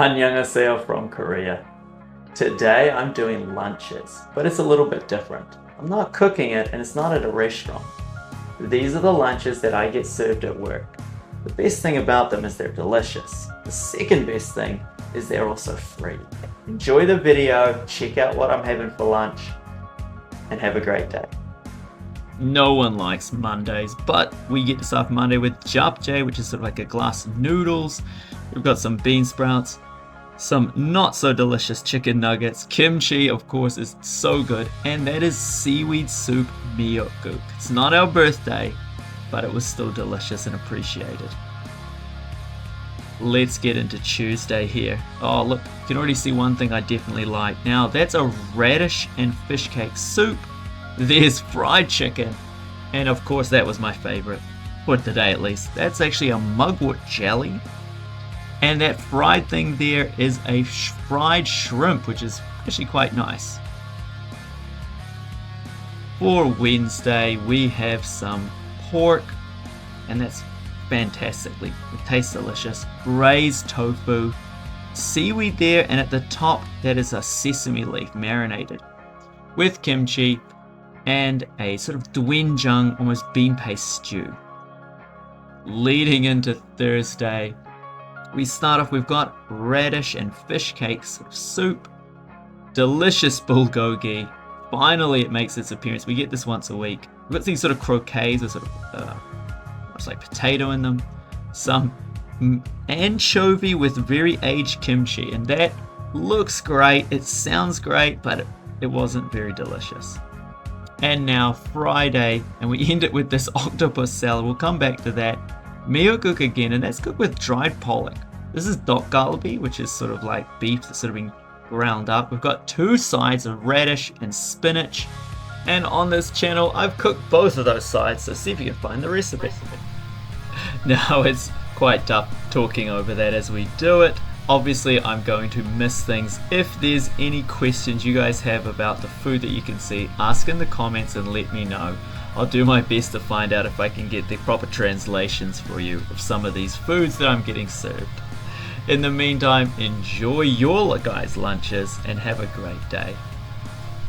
Annyeonghaseyo from Korea. Today I'm doing lunches, but it's a little bit different. I'm not cooking it and it's not at a restaurant. These are the lunches that I get served at work. The best thing about them is they're delicious. The second best thing is they're also free. Enjoy the video, check out what I'm having for lunch, and have a great day. No one likes Mondays, but we get to start Monday with japchae, which is sort of like a glass of noodles. We've got some bean sprouts, some not so delicious chicken nuggets. Kimchi, of course, is so good, and that is seaweed soup miyeokguk. It's not our birthday, but it was still delicious and appreciated. Let's get into Tuesday here. Oh look, you can already see one thing I definitely like. Now that's a radish and fish cake soup. There's fried chicken, and of course that was my favorite, for today at least. That's actually a mugwort jelly, and that fried thing there is a fried shrimp, which is actually quite nice. For Wednesday we have some pork, and that's fantastically, it tastes delicious. Braised tofu, seaweed there, and at the top that is a sesame leaf marinated with kimchi and a sort of doenjang, almost bean paste stew. Leading into Thursday, we start off, we've got radish and fish cakes soup, delicious bulgogi. Finally it makes its appearance. We get this once a week. We've got these sort of croquets with sort of it's like potato in them, some anchovy with very aged kimchi, and that looks great, it sounds great, but it wasn't very delicious. And now Friday, and we end it with this octopus salad. We'll come back to that. Miyeokguk again, and that's cooked with dried pollock. This is dokgalbi, which is sort of like beef that's sort of been ground up. We've got two sides of radish and spinach, and on this channel I've cooked both of those sides, so see if you can find the recipe. Now it's quite tough talking over that as we do it. Obviously I'm going to miss things. If there's any questions you guys have about the food that you can see, ask in the comments and let me know. I'll do my best to find out if I can get the proper translations for you of some of these foods that I'm getting served. In the meantime, enjoy your guys' lunches and have a great day.